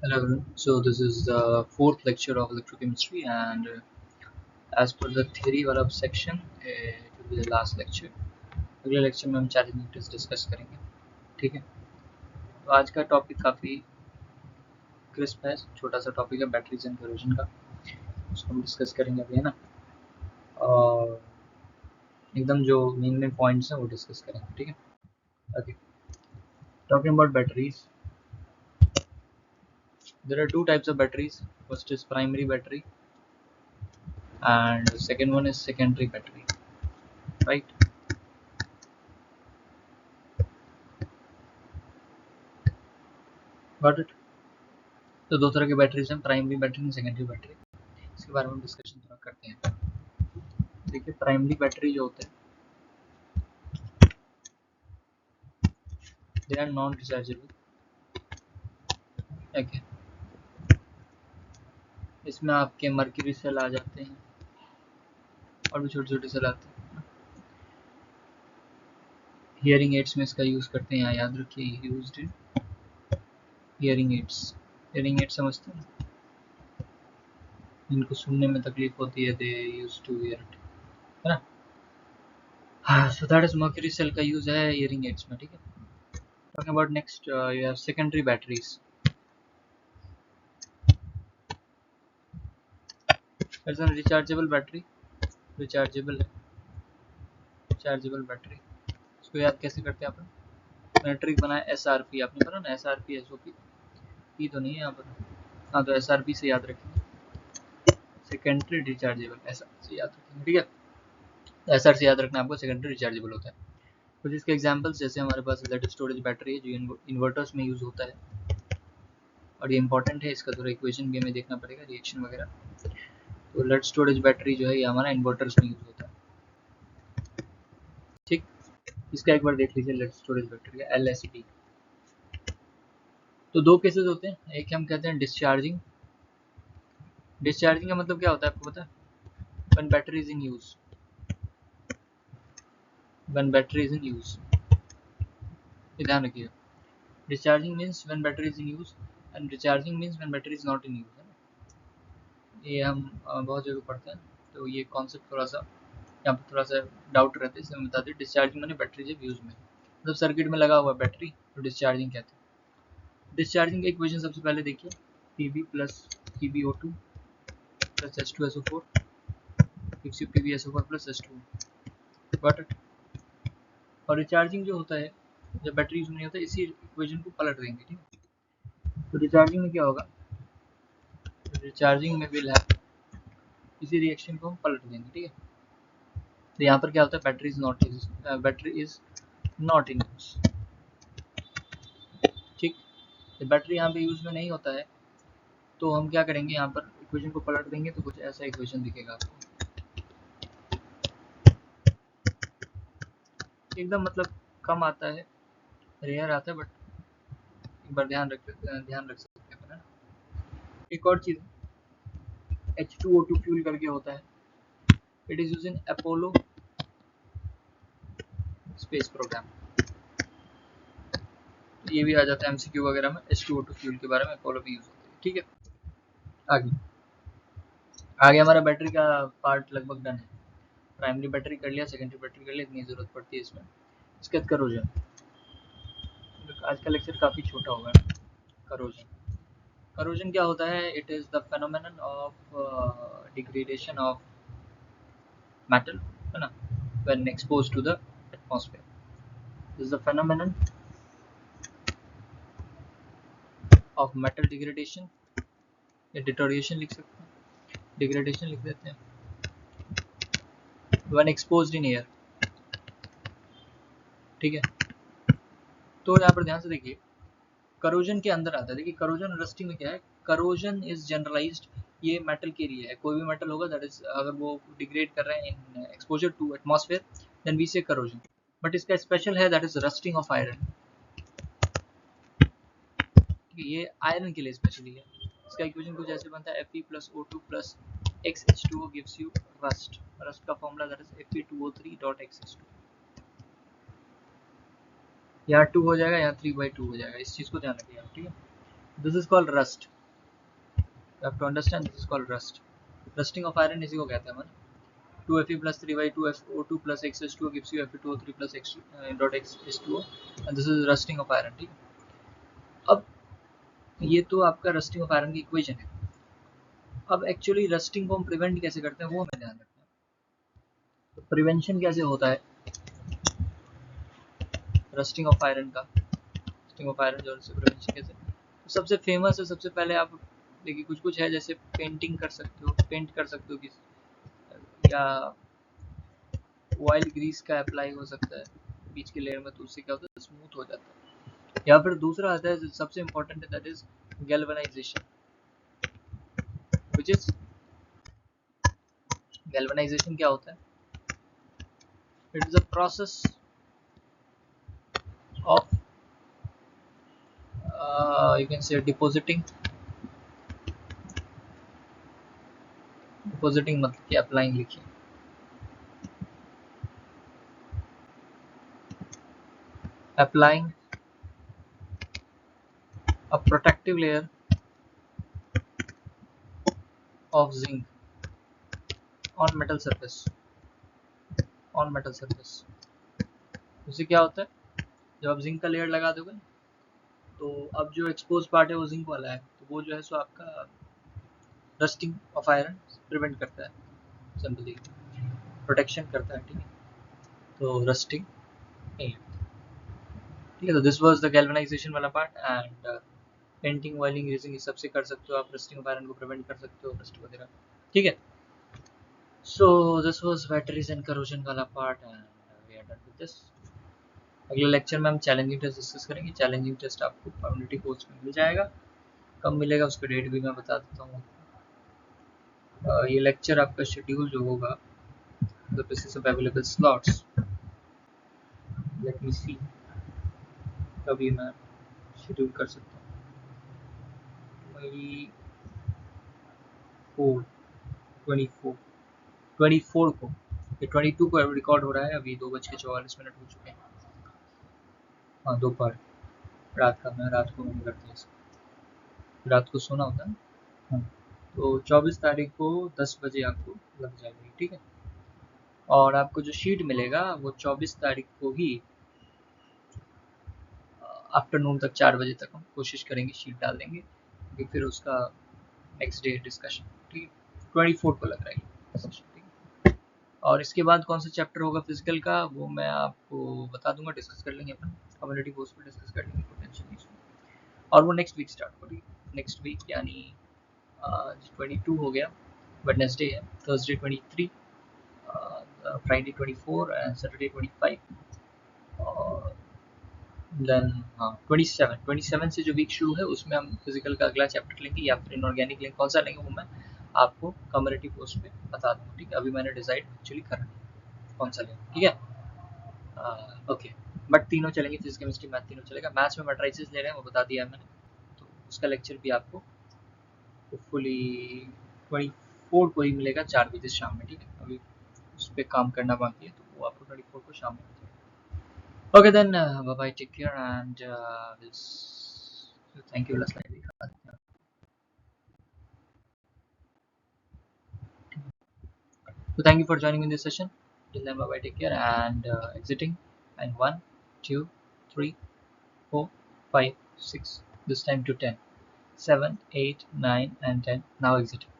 Hello everyone. So this is the fourth lecture of electrochemistry, and as per the theory वाला section, it will be the last lecture. अगले lecture में हम charging units discuss करेंगे. ठीक है. तो आज का टॉपिक काफ़ी क्रिस्प है. छोटा सा टॉपिक है बैटरीज एंड करोजन का. उसको हम डिस्कस करेंगे अभी, है ना. और एकदम जो मेन पॉइंट्स हैं वो डिस्कस करेंगे. ठीक है. Okay. Talking about batteries, there are two types of batteries. First is primary battery and second one is secondary battery, right? Got it? तो दो तरह के बैटरीज हैं, primary battery and secondary battery. इसके बारे में डिस्कशन थोड़ा करते हैं. देखिए, प्राइमरी बैटरी जो होते हैं they are non rechargeable. Okay. इसमें आपके मर्क्यूरी सेल आ जाते हैं और भी छोटे छोटे सेल आते हैं. हियरिंग एड्स में इसका यूज़ करते हैं, याद रखिए, used in hearing aids. Hearing aids समझते हैं, जिनको सुनने में तकलीफ होती है, they use to hear it, है ना. हाँ, so that is mercury cell का यूज़ है हियरिंग एड्स में. ठीक है. Talking about next, you have secondary batteries. It's a rechargeable battery. Rechargeable है, रिचार्जेबल बैटरी. इसको याद कैसे करते हैं अपन? मैंने ट्रिक बनाया SRP, आपने पढ़ा ना, SRP SOP. पी तो नहीं है यहाँ पर. हाँ, तो SRP से याद रखेंगे, सेकेंडरी रिचार्जेबल, ऐसा से याद रखेंगे. ठीक है. SR से याद रखना आपको, सेकेंडरी रिचार्जेबल होता है. कुछ इसके एग्जांपल्स, जैसे हमारे पास लेटेस्ट स्टोरेज बैटरी है जो इन्वर्टर्स में यूज़ होता है, और ये इंपॉर्टेंट है. इसका थोड़ा इक्वेशन भी हमें देखना पड़ेगा, रिएक्शन वगैरह. तो लेटेस्ट स्टोरेज बैटरी जो है ये हमारा इन्वर्टर्स में यूज़ होता है. ठीक. इसका एक बार देख लीजिए, लेटेस्ट स्टोरेज बैटरी का LSD. तो दो केसेस होते हैं. एक हम कहते हैं डिस्चार्जिंग. डिस्चार्जिंग का मतलब क्या होता है आपको पता है? When battery is in use. When battery is in use. ये ध्यान रखिए. Discharging means when battery is in use and recharging means when battery is not in use. ये हम बहुत जगह पढ़ते हैं, तो ये कॉन्सेप्ट थोड़ा सा यहाँ पर थोड़ा सा डाउट रहता है, इसमें बता दें. डिस्चार्जिंग मैंने बैटरी जब यूज़ में, मतलब सर्किट में लगा हुआ बैटरी, तो डिस्चार्जिंग कहते हैं. डिस्चार्जिंग का इक्वेशन सबसे पहले देखिए, Pb plus PbO2 plus H2SO4 gives you PbSO4 plus H2. Got it. और रिचार्जिंग जो होता है जब बैटरी यूज नहीं होता, इसी इक्वेशन को पलट देंगे. ठीक है. तो रिचार्जिंग में क्या होगा? रिचार्जिंग में विल हैव, इसी रिएक्शन को हम पलट देंगे. ठीक है. तो यहाँ पर क्या होता है? Battery is not in use. ठीक. तो बैटरी यहाँ पे यूज में नहीं होता है, तो हम क्या करेंगे, यहाँ पर इक्वेशन को पलट देंगे, तो कुछ ऐसा इक्वेशन दिखेगा आपको. एकदम मतलब कम आता है, रेयर आता है, बट एक बार ध्यान रख सकते हैं. एक और चीज़, H2O2 फ्यूल करके होता है. It is use in Apollo space program. ये भी आ जाता है MCQ वगैरह में, H2O2 फ्यूल के बारे में, अपोलो भी यूज होता है. ठीक है. आगे हमारा बैटरी का पार्ट लगभग डन है. प्राइमरी बैटरी कर लिया, सेकेंडरी बैटरी कर लिया, इतनी ज़रूरत पड़ती है इसमें. इसके बाद करोजन. आज का लेक्चर काफ़ी छोटा होगा. करोजन. करोजन क्या होता है? It is the phenomenon of degradation of metal, है ना, when exposed to the atmosphere. This is the phenomenon of metal degradation, या डिटोरिएशन लिख सकते हैं, डिग्रेडेशन लिख देते हैं, व्हेन एक्सपोज्ड इन एयर. ठीक है. तो यहाँ पर ध्यान से देखिए, करोजन के अंदर आता है. देखिए, करोजन रस्टिंग में क्या है? करोजन इज जनरलाइज्ड, ये मेटल के लिए है. कोई भी मेटल होगा दैट इज, अगर वो डिग्रेड कर रहे हैं in exposure to atmosphere, then we say corrosion. But इसका स्पेशल है, that is rusting of iron. ये आयरन के लिए स्पेशली है. इसका इक्वेशन कुछ ऐसे बनता है, Fe+O2 plus XH2O gives you rust. Rust का फॉर्मूला दैट इज Fe2O3.XH2. यहाँ 2 हो जाएगा, यहाँ 3/2 हो जाएगा. इस चीज़ को ध्यान रखिए आप. ठीक है. This is called rust. You have to understand this is called rust. Rusting of iron इसी को कहते हैं man. 2Fe plus 3y2SO2 plus X2 gives you Fe2O3 plus X dot X H2O, and this is rusting of iron. ठीक है. अब ये तो आपका रस्टिंग ऑफ आयरन की इक्वेशन है. अब एक्चुअली रस्टिंग को हम प्रिवेंट कैसे करते हैं वो हमें ध्यान रखना है. तो प्रिवेंशन कैसे होता है रस्टिंग ऑफ आयरन का, रस्टिंग ऑफ आयरन जो प्रिवेंशन कैसे. तो सबसे फेमस है, सबसे पहले आप देखिए कुछ कुछ है, जैसे पेंटिंग कर सकते हो, पेंट कर सकते हो किसी, या ऑयल ग्रीस का अप्लाई हो सकता है बीच के लेयर में, तो उससे क्या होता है स्मूथ हो जाता है. या फिर दूसरा आता है सबसे इम्पोर्टेंट है, that is galvanisation, which is galvanisation. क्या होता है? It is a process of you can say depositing मतलब कि अप्लाइंग लिखिए. Applying a protective layer of zinc on metal surface. उससे क्या होता है, जब आप जिंक का लेयर लगा दोगे तो अब जो एक्सपोज पार्ट है वो जिंक वाला है, तो वो जो है सो आपका रस्टिंग ऑफ आयरन प्रिवेंट करता है, सिंपली प्रोटेक्शन करता है. ठीक है, तो रस्टिंग नहीं. ठीक है, तो दिस वाज द गैल्वेनाइजेशन वाला part. And painting, oiling, greasing ये सबसे कर सकते हो आप, रस्टिंग ऑफ आयरन को प्रिवेंट कर सकते हो, रस्ट वगैरह. ठीक है, so this was batteries and corrosion वाला part and we are done with this. अगले लेक्चर में हम चैलेंजिंग टेस्ट डिस्कस करेंगे. चैलेंजिंग टेस्ट आपको कम्युनिटी कोर्स में मिल जाएगा. कब मिलेगा उसका डेट भी मैं बता देता हूँ. ये लेक्चर आपका शेड्यूल जो होगा, the basis of available slots, let me see कभी मैं शेड्यूल कर सकता हूँ. 24 को, ये 22 को रिकॉर्ड हो रहा है. अभी 2:44 हो चुके हैं. हाँ, दोपहर, रात का. मैं रात को नहीं करता इसको, रात को सोना होता है. हाँ, तो 24 तारीख को 10 बजे आपको लग जाएगी. ठीक है, और आपको जो शीट मिलेगा वो 24 तारीख को ही आफ्टरनून तक 4 बजे तक हम कोशिश करेंगे शीट डाल देंगे, क्योंकि फिर उसका नेक्स्ट डे डिस्कशन. ठीक है, 24 को लग रहा है सेशन. ठीक है, और इसके बाद कौन सा चैप्टर होगा फिजिकल का वो मैं आपको बता दूंगा, डिस्कस कर लेंगे अपन कम्युनिटी पोस्ट पर, डिस्कस कर लेंगे, पोटेंशियल नहीं. और वो नेक्स्ट वीक स्टार्ट होगी. नेक्स्ट वीक यानी 22 हो गया, वेडनेसडे है, थर्सडे 23, फ्राइडे 24 एंड सैटरडे 25, और देन हाँ 27 से जो वीक शुरू है उसमें हम फिजिकल का अगला चैप्टर लेंगे, या फिर इनऑर्गेनिक लेंगे. कौन सा लेंगे वो मैं आपको कम्युनिटी पोस्ट पे बता दूंगा. ठीक है, अभी मैंने डिसाइड एक्चुअली करना है कौन सा लेंगे. ठीक है, ओके, बट तीनों चलेंगे, फिजिक्स केमिस्ट्री मैथ तीनों चलेगा. मैथ्स में मैट्रिसेस ले रहे हैं वो बता दिया है मैंने, तो उसका लेक्चर भी आपको होपफुली 24 को ही मिलेगा 4 बजे शाम में. ठीक है, अभी उस पर काम करना बाकी है, तो वो आपको 24 को शाम में मिल जाएगा. Okay then, bye bye, take care and thank you. Last line दिखा देते हैं. So thank you for joining in this session. Till then, bye bye, take care, and exiting. And 1, 2, 3, 4, 5, 6. This time to 10. 7, 8, 9, and 10. Now exiting.